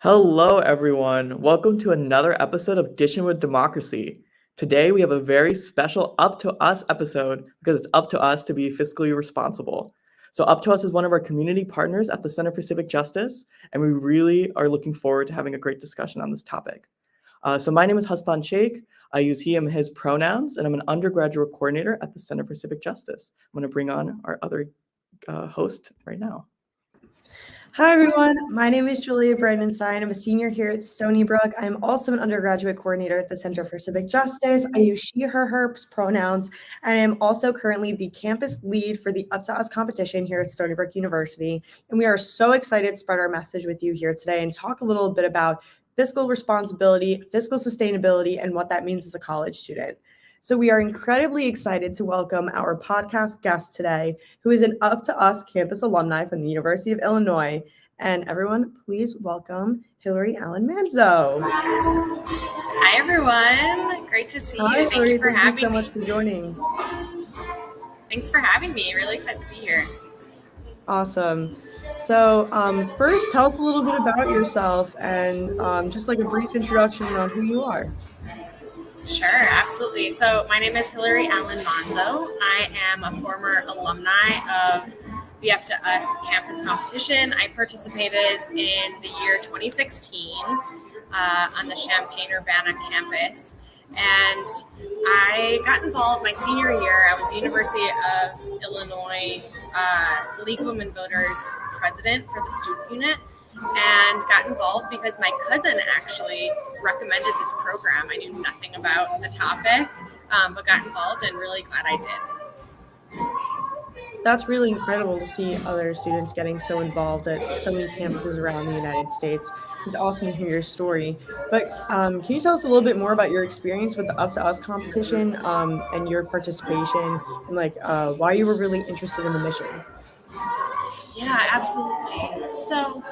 Hello, everyone. Welcome to another episode of Dishin With Democracy. Today, we have a very special Up to Us episode because it's up to us to be fiscally responsible. So, Up to Us is one of our community partners at the Center for Civic Justice, and we really are looking forward to having a great discussion on this topic. So, my name is Husbaan Sheikh. I use he, him, his pronouns, and I'm an undergraduate coordinator at the Center for Civic Justice. I'm going to bring on our other host right now. Hi, everyone. My name is Julia Brandenstein. I'm a senior here at Stony Brook. I'm also an undergraduate coordinator at the Center for Civic Justice. I use she, her pronouns, and I am also currently the campus lead for the Up to Us competition here at Stony Brook University. And we are so excited to spread our message with you here today and talk a little bit about fiscal responsibility, fiscal sustainability, and what that means as a college student. So we are incredibly excited to welcome our podcast guest today, who is an Up to Us campus alumni from the University of Illinois. And everyone, please welcome Hilary Allen Menzo. Hi, everyone. Great to see you. Hi, Thank you for having me. Thank you so much for joining. Thanks for having me. Really excited to be here. Awesome. So first, tell us a little bit about yourself and just like a brief introduction on who you are. Sure, absolutely. So my name is Hilary Allen Menzo. I am a former alumni of the Up to Us campus competition. I participated in the year 2016 on the Champaign-Urbana campus. And I got involved my senior year. I was the University of Illinois League of Women Voters president for the student unit, and got involved because my cousin actually recommended this program. I knew nothing about the topic, but got involved and really glad I did. That's really incredible to see other students getting so involved at so many campuses around the United States. It's awesome to hear your story. But can you tell us a little bit more about your experience with the Up to Us competition and your participation and why you were really interested in the mission? Yeah, absolutely. So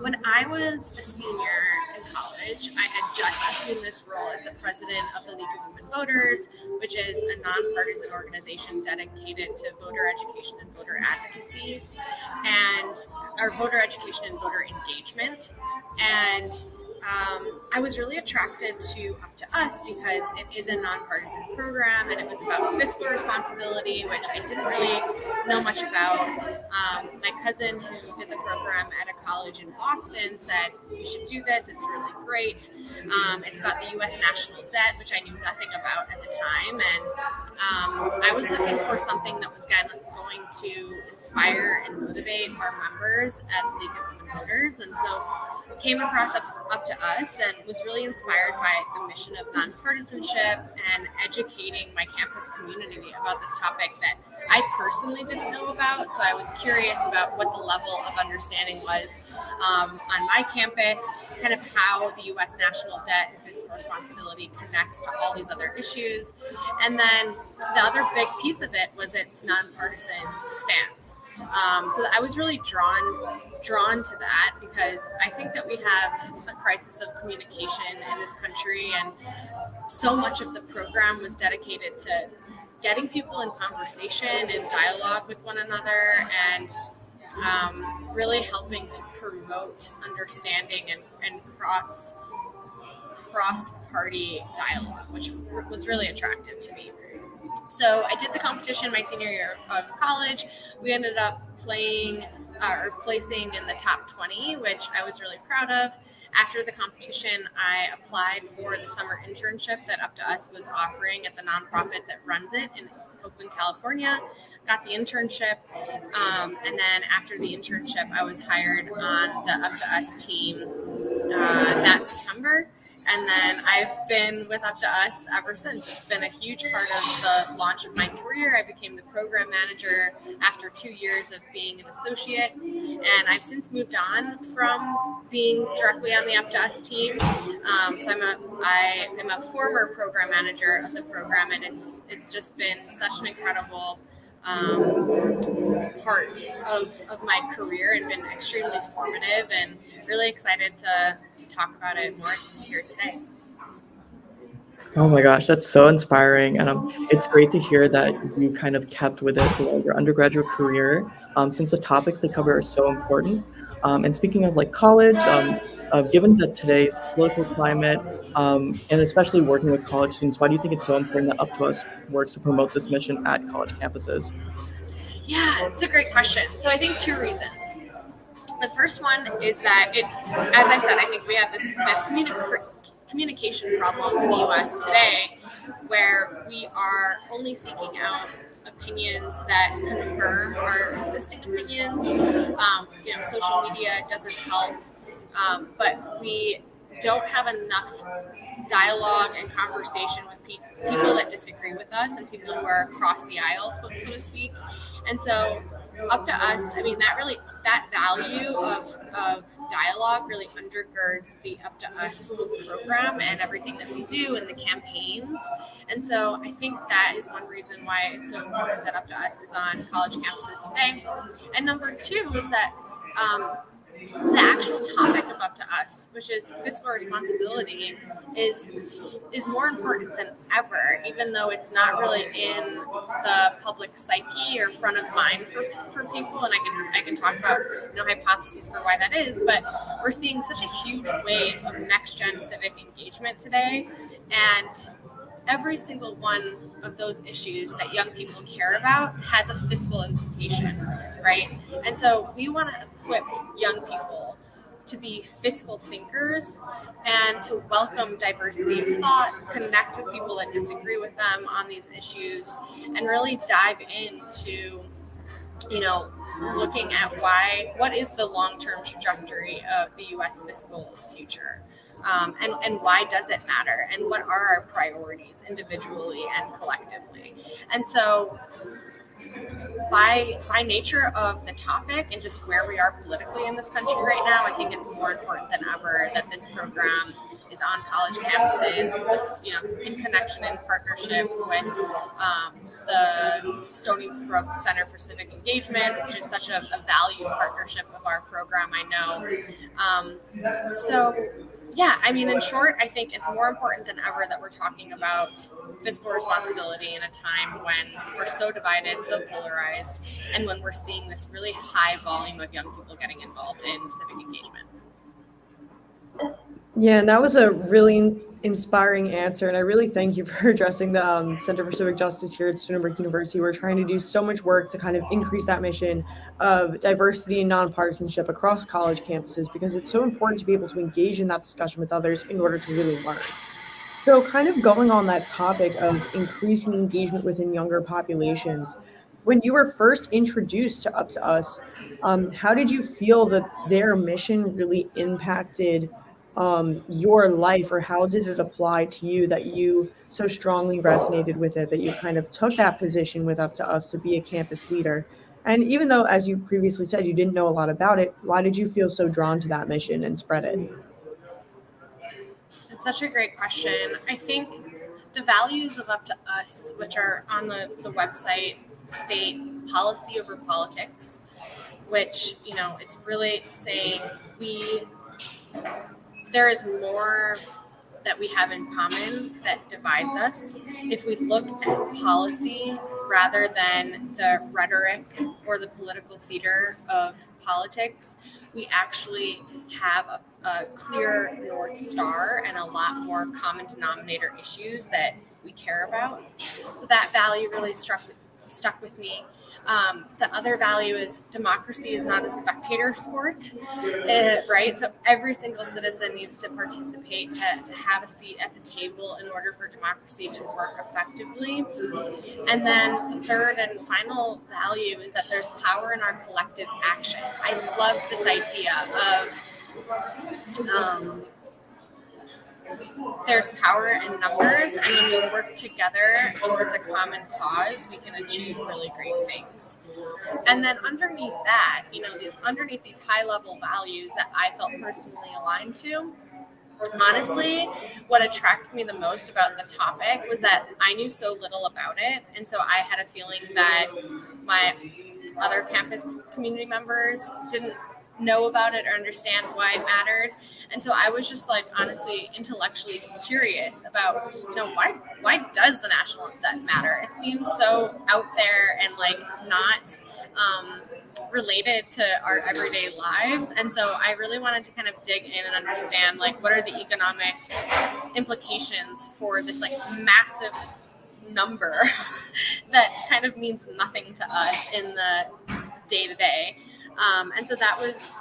when I was a senior in college, I had just assumed this role as the president of the League of Women Voters, which is a nonpartisan organization dedicated to voter education and voter advocacy, and our voter education and voter engagement. And I was really attracted to Up to Us because it is a nonpartisan program and it was about fiscal responsibility, which I didn't really know much about. My cousin who did the program at a college in Boston said, you should do this, it's really great. It's about the U.S. national debt, which I knew nothing about at the time. And I was looking for something that was going to inspire and motivate our members at the League of Women Voters. And so came across Up to Us and was really inspired by the mission of nonpartisanship and educating my campus community about this topic that I personally didn't know about. So I was curious about what the level of understanding was on my campus, kind of how the U.S. national debt and fiscal responsibility connects to all these other issues. And then the other big piece of it was its nonpartisan stance. So I was really drawn to that because I think that we have a crisis of communication in this country, and so much of the program was dedicated to getting people in conversation and dialogue with one another, and really helping to promote understanding and cross-party dialogue, which was really attractive to me. So I did the competition my senior year of college. We ended up placing in the top 20, which I was really proud of. After the competition, I applied for the summer internship that Up to Us was offering at the nonprofit that runs it in Oakland, California. Got the internship, and then after the internship, I was hired on the Up to Us team that September. And then I've been with Up to Us ever since. It's been a huge part of the launch of my career. I became the program manager after 2 years of being an associate. And I've since moved on from being directly on the Up to Us team. So I am a former program manager of the program, and it's just been such an incredible part of my career and been extremely formative, and really excited to talk about it more here today. Oh my gosh, that's so inspiring. And it's great to hear that you kind of kept with it throughout your undergraduate career, since the topics they cover are so important. And speaking of like college, Given that today's political climate, and especially working with college students, why do you think it's so important that Up to Us works to promote this mission at college campuses? Yeah, it's a great question. So I think two reasons. The first one is that as I said, I think we have this communication problem in the U.S. today, where we are only seeking out opinions that confirm our existing opinions. Social media doesn't help, but we don't have enough dialogue and conversation with people that disagree with us and people who are across the aisle, so to speak. And so, Up to Us, that value of dialogue really undergirds the Up to Us program and everything that we do and the campaigns. And so I think that is one reason why it's so important that Up to Us is on college campuses today. And number two is that the actual topic of Up to Us, which is fiscal responsibility, is more important than ever, even though it's not really in the public psyche or front of mind for people. And I can talk about hypotheses for why that is, but we're seeing such a huge wave of next gen civic engagement today, and every single one of those issues that young people care about has a fiscal implication, right? And so we want to equip young people to be fiscal thinkers and to welcome diversity of thought, connect with people that disagree with them on these issues, and really dive into looking at what is the long-term trajectory of the U.S. fiscal future, and why does it matter, and what are our priorities individually and collectively. And so by nature of the topic and just where we are politically in this country right now, I think it's more important than ever that this program is on college campuses with, in connection and partnership with the Stony Brook Center for Civic Engagement, which is such a valued partnership of our program, I know. In short, I think it's more important than ever that we're talking about fiscal responsibility in a time when we're so divided, so polarized, and when we're seeing this really high volume of young people getting involved in civic engagement. Yeah, and that was a really inspiring answer. And I really thank you for addressing the Center for Civic Justice here at Stony Brook University. We're trying to do so much work to kind of increase that mission of diversity and nonpartisanship across college campuses, because it's so important to be able to engage in that discussion with others in order to really learn. So kind of going on that topic of increasing engagement within younger populations, when you were first introduced to Up to Us, how did you feel that their mission really impacted your life, or how did it apply to you that you so strongly resonated with it, that you kind of took that position with Up to Us to be a campus leader? And even though, as you previously said, you didn't know a lot about it, why did you feel so drawn to that mission and spread it? It's such a great question. I think the values of Up to Us, which are on the website, state policy over politics, which, it's really saying there is more that we have in common that divides us. If we look at policy rather than the rhetoric or the political theater of politics, we actually have a clear North Star and a lot more common denominator issues that we care about. So that value really stuck with me. The other value is democracy is not a spectator sport, right? So every single citizen needs to participate to have a seat at the table in order for democracy to work effectively. And then the third and final value is that there's power in our collective action. I love this idea of there's power in numbers, and when we work together towards a common cause, we can achieve really great things. And then underneath that, underneath these high-level values that I felt personally aligned to, honestly, what attracted me the most about the topic was that I knew so little about it, and so I had a feeling that my other campus community members didn't know about it or understand why it mattered. And so I was just honestly intellectually curious about, why does the national debt matter? It seems so out there and not related to our everyday lives. And so I really wanted to kind of dig in and understand, like, what are the economic implications for this like massive number that kind of means nothing to us in the day to day. And so that was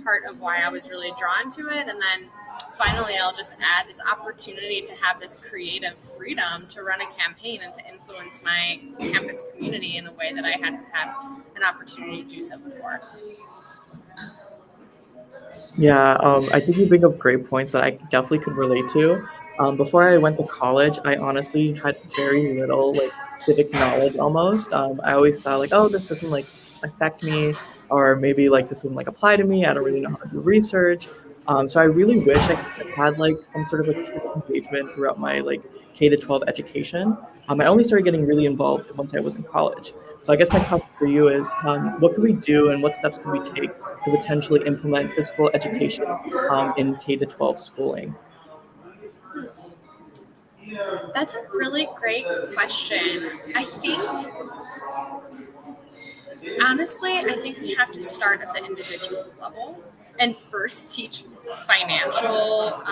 part of why I was really drawn to it. And then finally, I'll just add this opportunity to have this creative freedom to run a campaign and to influence my campus community in a way that I hadn't had an opportunity to do so before. Yeah, I think you bring up great points that I definitely could relate to. Before I went to college, I honestly had very little like civic knowledge almost. I always thought like, oh, this doesn't like affect me, or maybe like this doesn't like apply to me. I don't really know how to do research. So I really wish I could have had like some sort of like civic engagement throughout my like K to 12 education. I only started getting really involved once I was in college. So I guess my question for you is, what could we do and what steps could we take to potentially implement physical education in K to 12 schooling? That's a really great question. I think we have to start at the individual level and first teach financial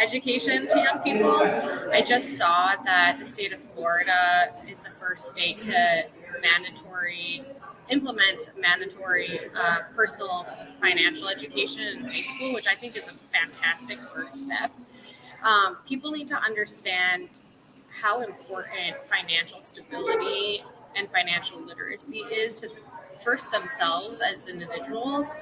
education to young people. I just saw that the state of Florida is the first state to implement mandatory personal financial education in high school, which I think is a fantastic first step. People need to understand how important financial stability and financial literacy is to first themselves as individuals,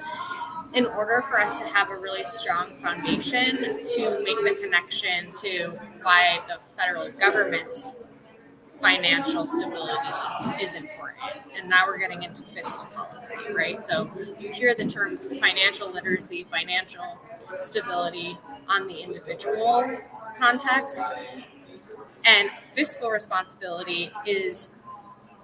in order for us to have a really strong foundation to make the connection to why the federal government's financial stability is important. And now we're getting into fiscal policy, right? So you hear the terms financial literacy, financial stability on the individual context, and fiscal responsibility has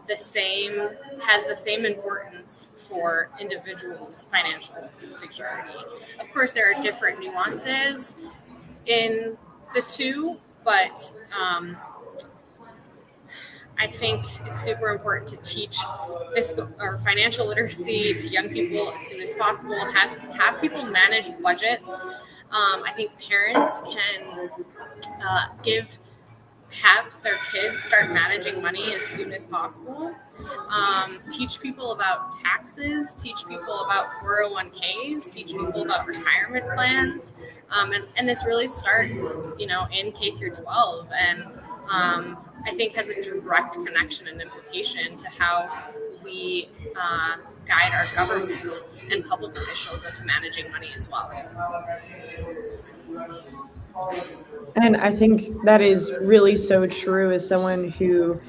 the same importance for individuals' financial security. Of course, there are different nuances in the two, but I think it's super important to teach fiscal or financial literacy to young people as soon as possible. Have people manage budgets. I think parents can have their kids start managing money as soon as possible. Teach people about taxes, teach people about 401ks, teach people about retirement plans. And this really starts, in K through 12. And I think has a direct connection and implication to how we guide our government and public officials into managing money as well. And I think that is really so true as someone who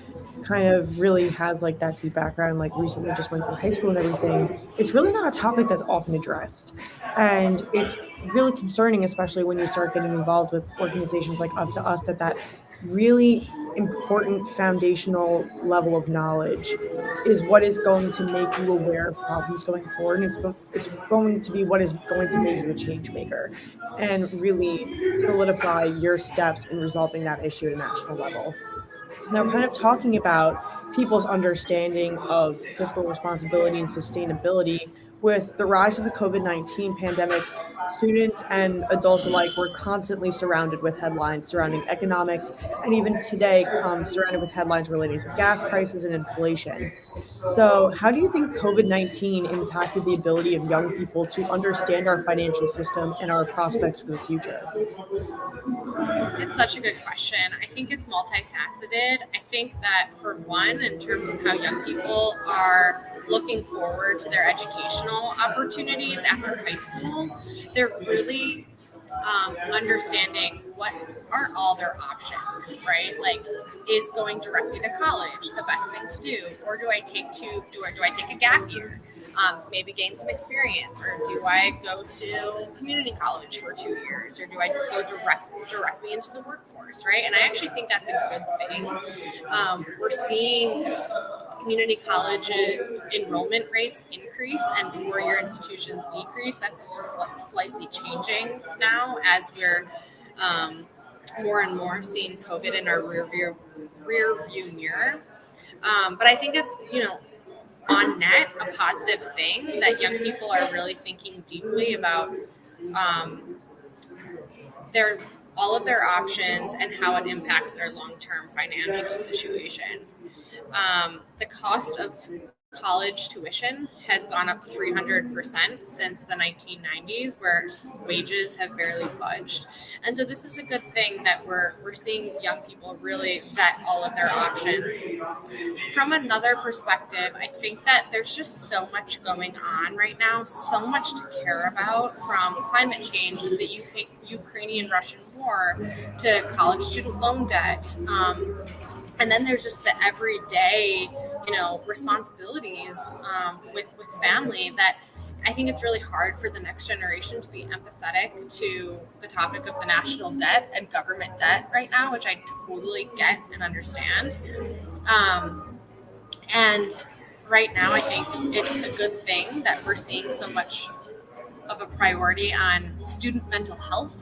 kind of really has like that deep background, like recently just went through high school and everything. It's really not a topic that's often addressed. And it's really concerning, especially when you start getting involved with organizations like Up to Us, that really important foundational level of knowledge is what is going to make you aware of problems going forward. And it's going to be what is going to make you a change maker and really solidify your steps in resolving that issue at a national level. Now, kind of talking about people's understanding of fiscal responsibility and sustainability, with the rise of the COVID-19 pandemic, students and adults alike were constantly surrounded with headlines surrounding economics, and even today, surrounded with headlines relating to gas prices and inflation. So, how do you think COVID-19 impacted the ability of young people to understand our financial system and our prospects for the future? It's such a good question. I think it's multifaceted. I think that, for one, in terms of how young people are looking forward to their educational opportunities after high school, they're really understanding what are all their options, right? Like, is going directly to college the best thing to do, or do I take a gap year? Maybe gain some experience, or do I go to community college for 2 years, or do I go directly into the workforce, right? And I actually think that's a good thing. We're seeing community college enrollment rates increase and four-year institutions decrease. That's just slightly changing now as we're more and more seeing COVID in our rear view mirror. But I think it's, on net a positive thing that young people are really thinking deeply about all of their options and how it impacts their long-term financial situation. The cost of college tuition has gone up 300% since the 1990s, where wages have barely budged. And so this is a good thing that we're seeing young people really vet all of their options. From another perspective, I think that there's just so much going on right now, so much to care about, from climate change to the Ukrainian-Russian war to college student loan debt. And then there's just the everyday, responsibilities with family that I think it's really hard for the next generation to be empathetic to the topic of the national debt and government debt right now, which I totally get and understand. And right now, I think it's a good thing that we're seeing so much of a priority on student mental health,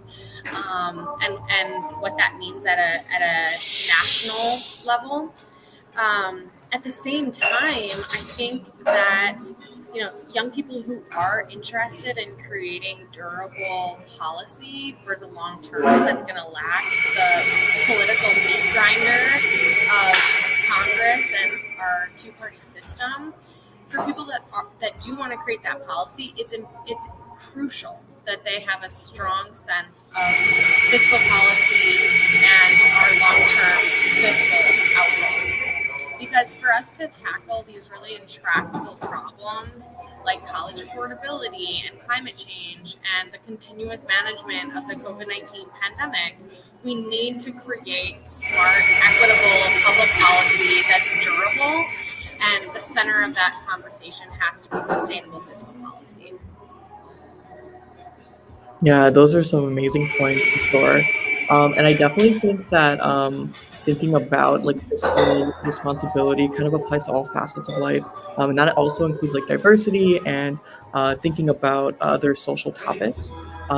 and what that means at a national level. At the same time, I think that young people who are interested in creating durable policy for the long term that's going to last the political meat grinder of Congress and our two-party system, for people that do want to create that policy, it's crucial that they have a strong sense of fiscal policy and our long-term fiscal outlook. Because for us to tackle these really intractable problems like college affordability and climate change and the continuous management of the COVID-19 pandemic, we need to create smart, equitable public policy that's durable, and the center of that conversation has to be sustainable fiscal policy. Yeah, those are some amazing points for sure. And I definitely think that thinking about like fiscal responsibility kind of applies to all facets of life. And that also includes like diversity and thinking about other social topics.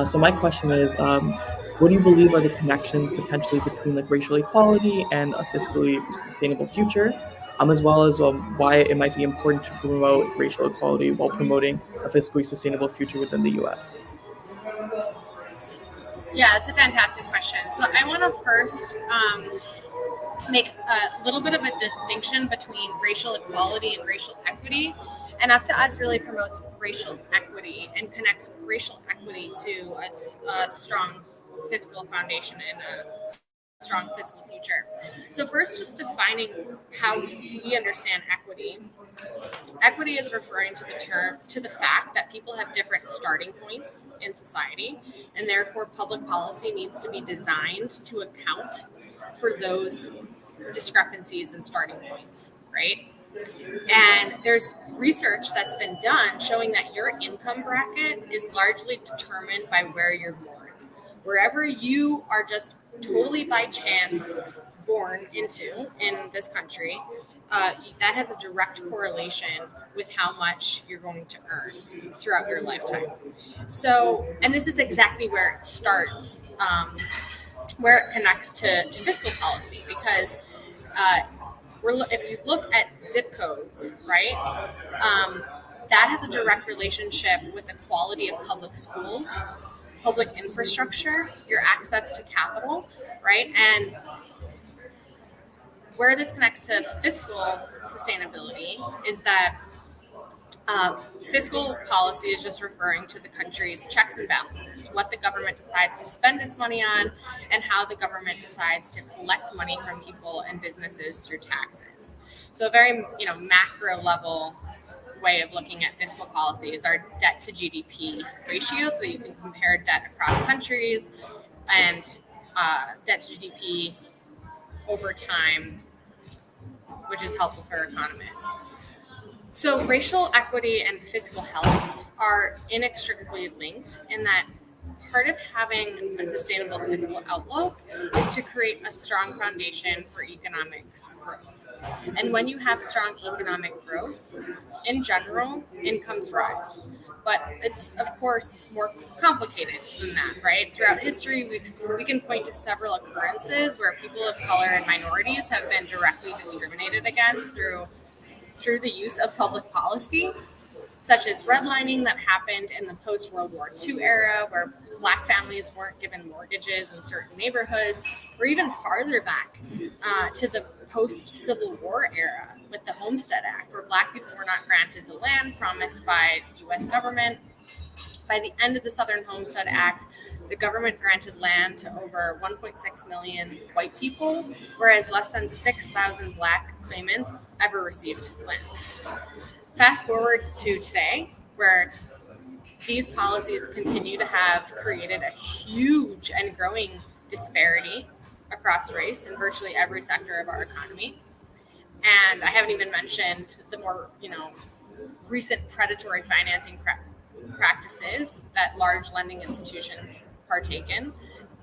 So my question is, what do you believe are the connections potentially between like racial equality and a fiscally sustainable future? As well as why it might be important to promote racial equality while promoting a fiscally sustainable future within the U.S. Yeah, it's a fantastic question. So I want to first make a little bit of a distinction between racial equality and racial equity. And Up to Us really promotes racial equity and connects racial equity to a strong fiscal foundation and a strong fiscal future. So first, just defining how we understand equity. Equity is referring to the fact that people have different starting points in society, and therefore public policy needs to be designed to account for those discrepancies and starting points, right? And there's research that's been done showing that your income bracket is largely determined by where you're born. Wherever you are just totally by chance born into in this country, that has a direct correlation with how much you're going to earn throughout your lifetime. So, and this is exactly where it starts, where it connects to fiscal policy, because if you look at zip codes, right, that has a direct relationship with the quality of public schools, public infrastructure, your access to capital, right? And where this connects to fiscal sustainability is that fiscal policy is just referring to the country's checks and balances, what the government decides to spend its money on, and how the government decides to collect money from people and businesses through taxes. So a very macro level way of looking at fiscal policy is our debt to GDP ratio, so that you can compare debt across countries and debt to GDP over time, which is helpful for economists. So racial equity and fiscal health are inextricably linked in that part of having a sustainable fiscal outlook is to create a strong foundation for economic growth. And when you have strong economic growth, in general, incomes rise. But it's, of course, more complicated than that, right? Throughout history, we can point to several occurrences where people of color and minorities have been directly discriminated against through through the use of public policy, such as redlining that happened in the post-World War II era, where Black families weren't given mortgages in certain neighborhoods, or even farther back to the post-Civil War era with the Homestead Act, where Black people were not granted the land promised by the U.S. government. By the end of the Southern Homestead Act, the government granted land to over 1.6 million white people, whereas less than 6,000 Black claimants ever received land. Fast forward to today, where these policies continue to have created a huge and growing disparity across race in virtually every sector of our economy. And I haven't even mentioned the more, recent predatory financing practices that large lending institutions partake in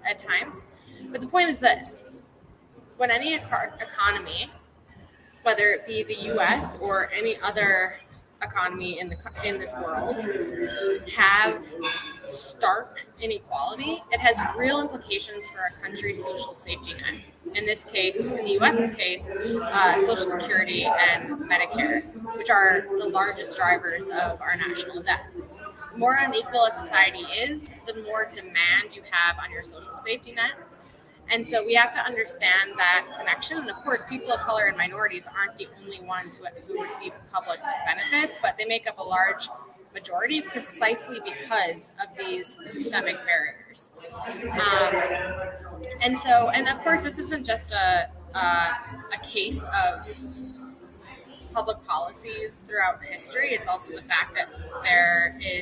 at times. But the point is this: when any economy, whether it be the U.S. or any other economy in this world, have stark inequality, it has real implications for a country's social safety net. In this case, in the U.S.'s case, Social Security and Medicare, which are the largest drivers of our national debt. The more unequal a society is, the more demand you have on your social safety net. And so we have to understand that connection. And of course, people of color and minorities aren't the only ones who receive public benefits, but they make up a large majority precisely because of these systemic barriers. And of course, this isn't just a case of public policies throughout history. It's also the fact that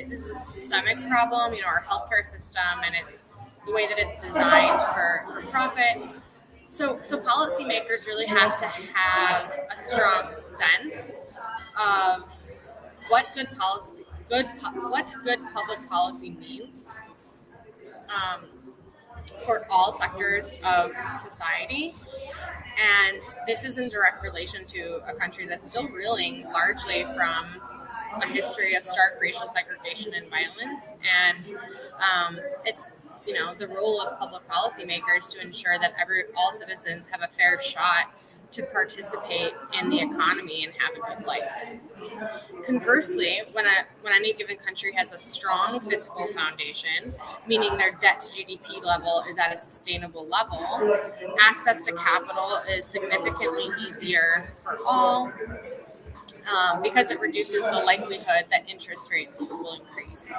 this is a systemic problem, our healthcare system, and it's the way that it's designed for profit. So policymakers really have to have a strong sense of what good public policy means for all sectors of society. And this is in direct relation to a country that's still reeling largely from a history of stark racial segregation and violence. And it's the role of public policymakers to ensure that all citizens have a fair shot to participate in the economy and have a good life. Conversely, when any given country has a strong fiscal foundation, meaning their debt to GDP level is at a sustainable level, access to capital is significantly easier for all, because it reduces the likelihood that interest rates will increase.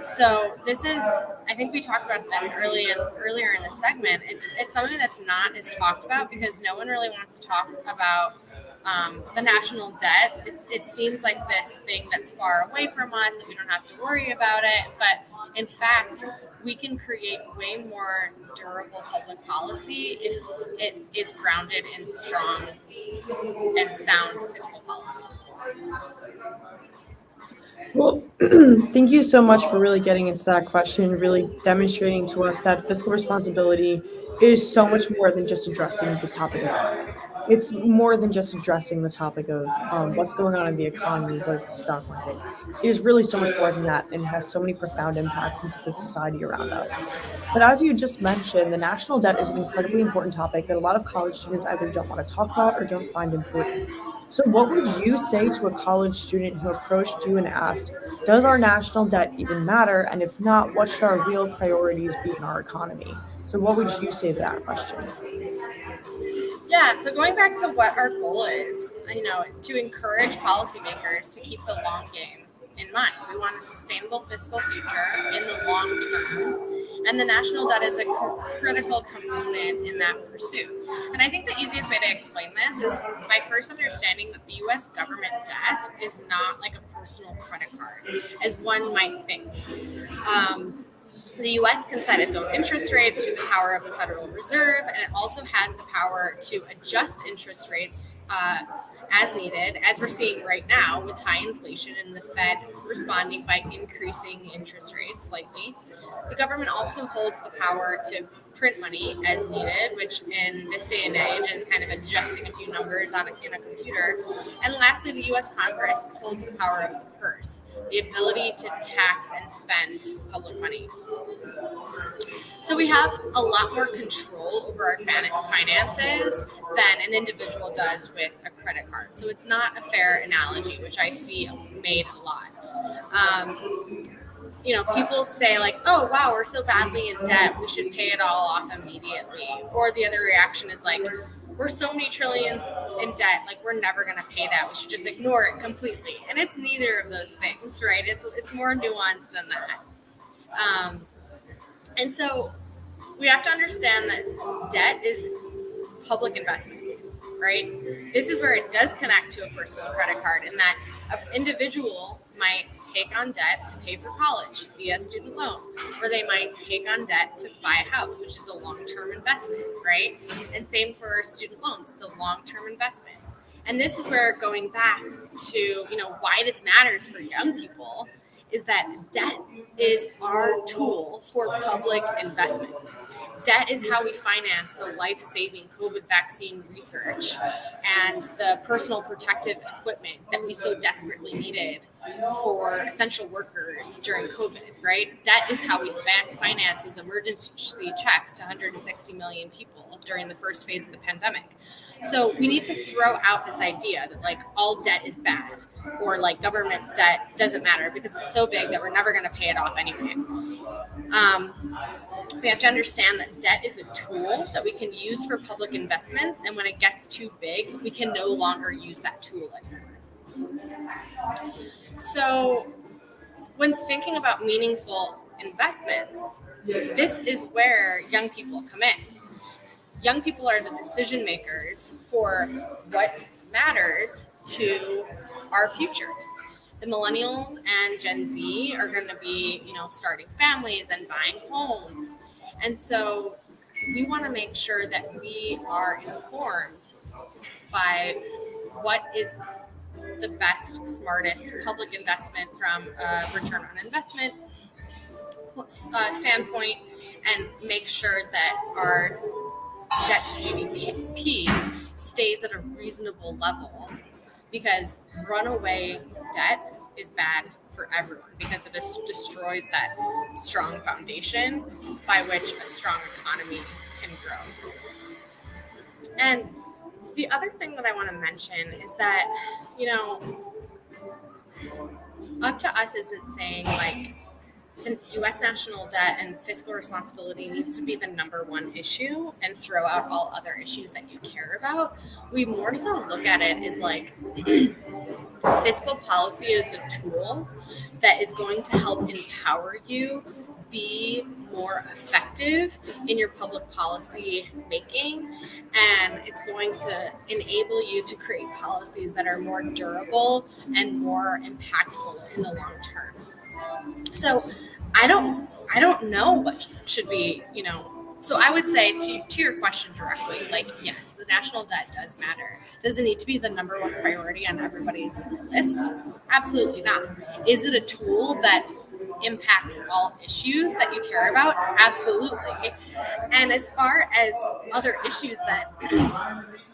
So this is, I think we talked about this earlier in the segment. It's something that's not as talked about because no one really wants to talk about the national debt. It seems like this thing that's far away from us, that we don't have to worry about it. But in fact, we can create way more durable public policy if it is grounded in strong and sound fiscal policy. Well, thank you so much for really getting into that question, really demonstrating to us that fiscal responsibility is so much more than just addressing the topic of debt. It's more than just addressing the topic of what's going on in the economy, what is the stock market. It is really so much more than that and has so many profound impacts into the society around us. But as you just mentioned, the national debt is an incredibly important topic that a lot of college students either don't want to talk about or don't find important. So what would you say to a college student who approached you and asked, does our national debt even matter? And if not, what should our real priorities be in our economy? So what would you say to that question? Yeah, so going back to what our goal is, to encourage policymakers to keep the long game in mind. We want a sustainable fiscal future in the long term. And the national debt is a critical component in that pursuit. And I think the easiest way to explain this is by first understanding that the U.S. government debt is not like a personal credit card, as one might think. The U.S. can set its own interest rates through the power of the Federal Reserve, and it also has the power to adjust interest rates as needed, as we're seeing right now with high inflation and the Fed responding by increasing interest rates slightly. The government also holds the power to print money as needed, which in this day and age is kind of adjusting a few numbers in a computer. And lastly, the U.S. Congress holds the power of the purse, the ability to tax and spend public money. So we have a lot more control over our finances than an individual does with a credit card. So it's not a fair analogy, which I see made a lot. People say like, oh, wow, we're so badly in debt, we should pay it all off immediately. Or the other reaction is like, we're so many trillions in debt, like we're never going to pay that. We should just ignore it completely. And it's neither of those things, right? It's more nuanced than that. And so we have to understand that debt is public investment, right? This is where it does connect to a personal credit card, in that an individual might take on debt to pay for college via student loan, or they might take on debt to buy a house, which is a long-term investment, right? And same for student loans, it's a long-term investment. And this is where, going back to, why this matters for young people, is that debt is our tool for public investment. Debt is how we finance the life-saving COVID vaccine research and the personal protective equipment that we so desperately needed for essential workers during COVID, right? Debt is how we finance these emergency checks to 160 million people during the first phase of the pandemic. So we need to throw out this idea that like all debt is bad, or like government debt doesn't matter because it's so big that we're never going to pay it off anyway. We have to understand that debt is a tool that we can use for public investments, and when it gets too big, we can no longer use that tool anymore. So when thinking about meaningful investments, this is where young people come in. Young people are the decision makers for what matters to our futures. The millennials and Gen Z are going to be, starting families and buying homes. And so we want to make sure that we are informed by what is the best, smartest public investment from a return on investment standpoint, and make sure that our debt to GDP stays at a reasonable level, because runaway debt is bad for everyone, because it destroys that strong foundation by which a strong economy can grow. And the other thing that I want to mention is that, up to us isn't saying like the U.S. national debt and fiscal responsibility needs to be the number one issue and throw out all other issues that you care about. We more so look at it as like fiscal policy is a tool that is going to help empower you be more effective in your public policy making, and it's going to enable you to create policies that are more durable and more impactful in the long term. So I don't know what should be, so I would say to your question directly, like, yes, the national debt does matter. Does it need to be the number one priority on everybody's list? Absolutely not. Is it a tool that impacts all issues that you care about? Absolutely. And as far as other issues that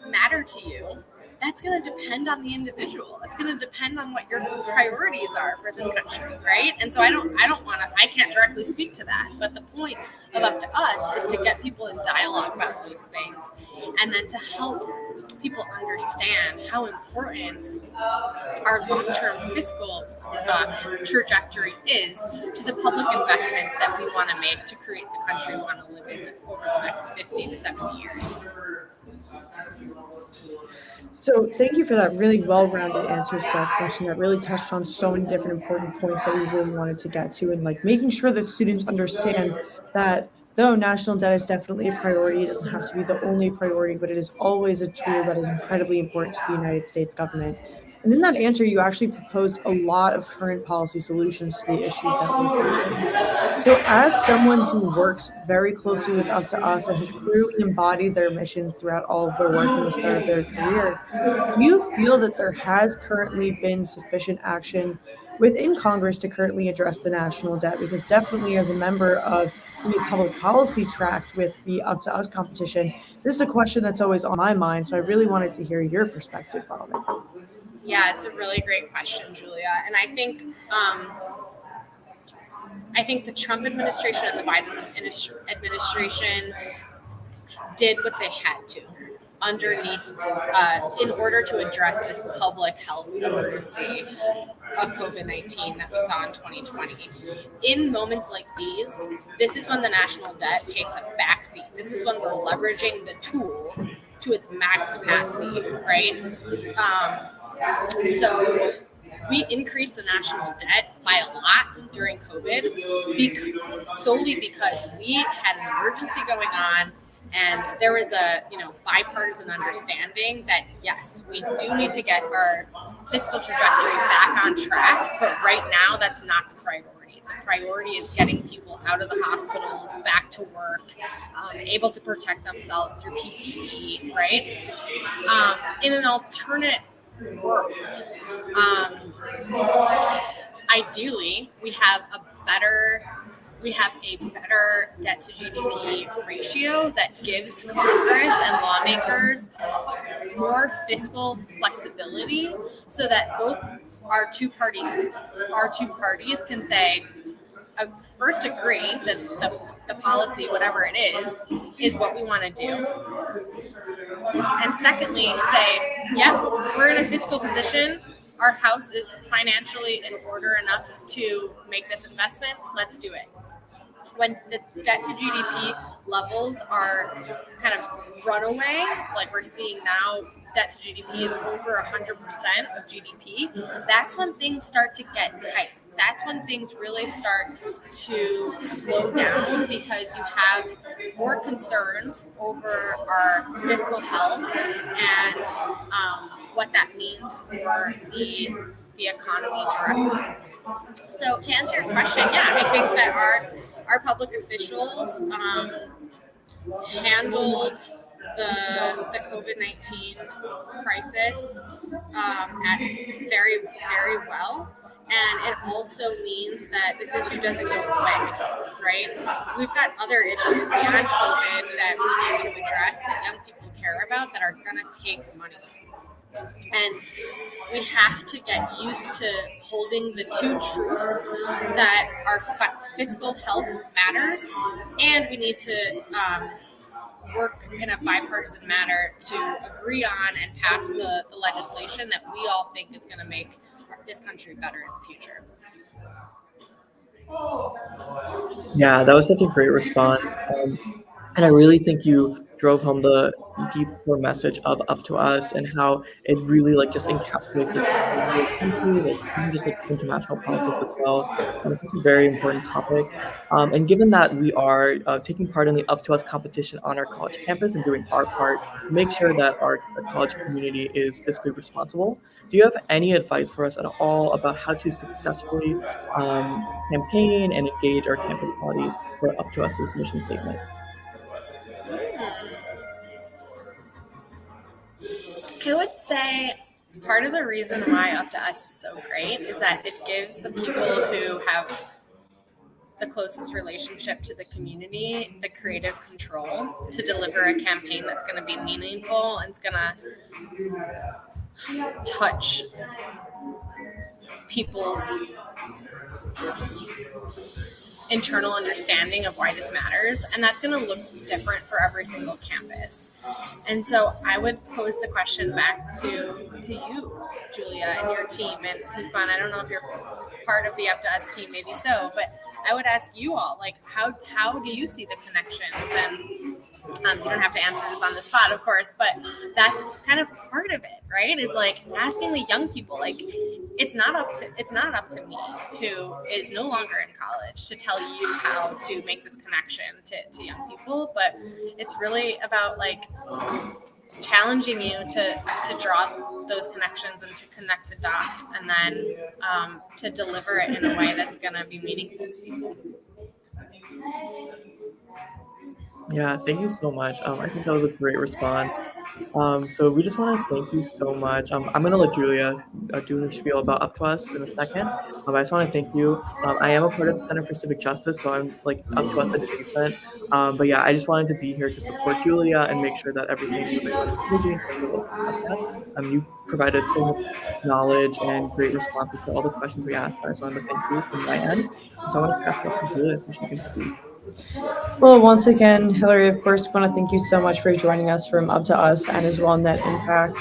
matter to you, that's going to depend on the individual. It's going to depend on what your priorities are for this country, right? And so I can't directly speak to that. But the point of Up to Us is to get people in dialogue about those things, and then to help people understand how important our long-term fiscal trajectory is to the public investments that we want to make to create the country we want to live in over the next 50 to 70 years. So thank you for that really well-rounded answer to that question that really touched on so many different important points that we really wanted to get to, and like making sure that students understand that though national debt is definitely a priority, it doesn't have to be the only priority, but it is always a tool that is incredibly important to the United States government. And in that answer, you actually proposed a lot of current policy solutions to the issues that we're facing. So as someone who works very closely with Up to Us and has clearly embodied their mission throughout all of their work and the start of their career, do you feel that there has currently been sufficient action within Congress to currently address the national debt? Because definitely as a member of the public policy track with the Up to Us competition, this is a question that's always on my mind. So I really wanted to hear your perspective on it. Yeah, it's a really great question, Julia. And I think I think the Trump administration and the Biden administration did what they had to underneath in order to address this public health emergency of COVID-19 that we saw in 2020. In moments like these, this is when the national debt takes a backseat. This is when we're leveraging the tool to its max capacity, right? So we increased the national debt by a lot during COVID solely because we had an emergency going on. And there was a bipartisan understanding that, yes, we do need to get our fiscal trajectory back on track, but right now that's not the priority. The priority is getting people out of the hospitals, back to work, able to protect themselves through PPE, right? In an alternate world, ideally, we have a better debt to GDP ratio that gives Congress and lawmakers more fiscal flexibility so that both our two parties can say, first agree that the policy, whatever it is what we want to do. And secondly, say, yeah, we're in a fiscal position. Our house is financially in order enough to make this investment. Let's do it. When the debt to GDP levels are kind of runaway, like we're seeing now, debt to GDP is over 100% of GDP, that's when things start to get tight. That's when things really start to slow down because you have more concerns over our fiscal health and what that means for the economy directly. So to answer your question, yeah, I think that our public officials handled the COVID-19 crisis very, very well. And it also means that this issue doesn't go away, right? We've got other issues beyond COVID that we need to address that young people care about that are going to take money. And we have to get used to holding the two truths that our fiscal health matters, and we need to work in a bipartisan manner to agree on and pass the legislation that we all think is going to make this country better in the future. Yeah, that was such a great response. And I really think you drove home the deeper message of Up to Us and how it really just encapsulates even just international politics as well. It's such a very important topic. And given that we are taking part in the Up to Us competition on our college campus and doing our part to make sure that our college community is fiscally responsible, do you have any advice for us at all about how to successfully campaign and engage our campus body for Up to Us's mission statement? I would say part of the reason why Up to Us is so great is that it gives the people who have the closest relationship to the community the creative control to deliver a campaign that's going to be meaningful and it's going to touch people's internal understanding of why this matters, and that's going to look different for every single campus. And so I would pose the question back to you, Julia, and your team, and Husbaan, I don't know if you're part of the Up to Us team, maybe so, but I would ask you all, how do you see the connections? And you don't have to answer this on the spot, of course, but that's kind of part of it, right? Is asking the young people, it's not up to me, who is no longer in college, to tell you how to make this connection to young people, but it's really about challenging you to draw those connections and to connect the dots, and then to deliver it in a way that's going to be meaningful to people. Yeah, thank you so much. I think that was a great response. So we just want to thank you so much. I'm going to let Julia do her spiel about Up to Us in a second. I just want to thank you. I am a part of the Center for Civic Justice, so I'm Up to Us adjacent. But yeah, I just wanted to be here to support Julia and make sure that everything was running smoothly in terms of local content. You provided so much knowledge and great responses to all the questions we asked. I just wanted to thank you from my end. So I want to pass it off to Julia so she can speak. Well, once again, Hilary, of course, we want to thank you so much for joining us from Up to Us and as well Net Impact.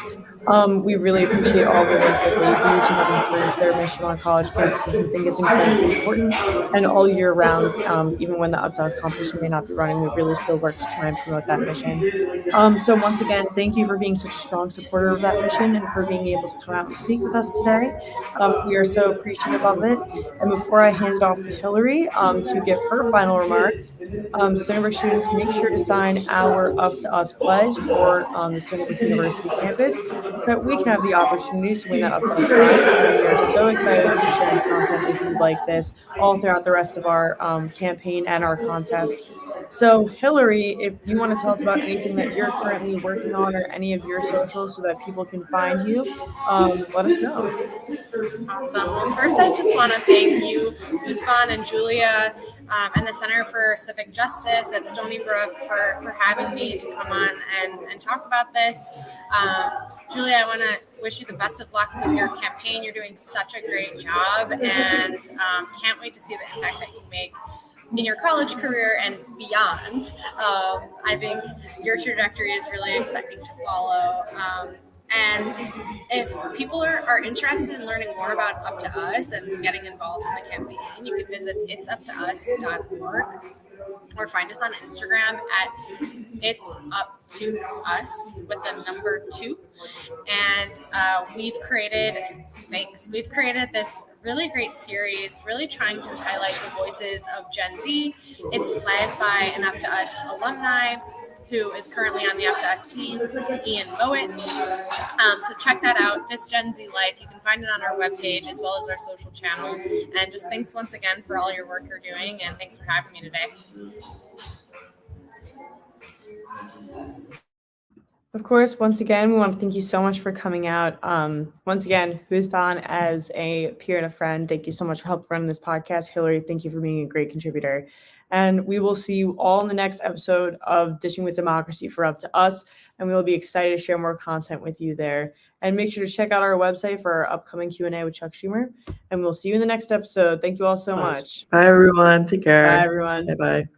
We really appreciate all the work that they do to help further their mission on college campuses and think it's incredibly important. And all year round, even when the Up to Us competition may not be running, we really still work to try and promote that mission. So once again, thank you for being such a strong supporter of that mission and for being able to come out and speak with us today. We are so appreciative of it. And before I hand it off to Hilary to give her final remarks, Stony Brook students, make sure to sign our Up to Us pledge for the Stony Brook University campus so that we can have the opportunity to win that Up to Us prize. And we are so excited to be sharing content with you like this all throughout the rest of our campaign and our contest. So, Hilary, if you want to tell us about anything that you're currently working on or any of your socials so that people can find you, let us know. Awesome. Well, first, I just want to thank you, Husbaan and Julia, and the Center for Civic Justice at Stony Brook for having me to come on and talk about this. Julia, I want to wish you the best of luck with your campaign. You're doing such a great job, and can't wait to see the impact that you make in your college career and beyond. I think your trajectory is really exciting to follow. And if people are interested in learning more about Up to Us and getting involved in the campaign, you can visit itsuptous.org or find us on Instagram at It's Up to Us with the number 2. And we've created this really great series, really trying to highlight the voices of Gen Z. It's led by an Up to Us alumni who is currently on the Up to Us team, Ian Mowat. So check that out, This Gen Z Life. You can find it on our webpage as well as our social channel. And just thanks once again for all your work you're doing, and thanks for having me today. Of course, once again, we want to thank you so much for coming out. Once again, Husbaan, as a peer and a friend, thank you so much for helping run this podcast. Hilary, thank you for being a great contributor. And we will see you all in the next episode of Dishin With Democracy for Up to Us. And we will be excited to share more content with you there. And make sure to check out our website for our upcoming Q&A with Chuck Schumer. And we'll see you in the next episode. Thank you all so much. Bye, everyone. Take care. Bye, everyone. Bye-bye.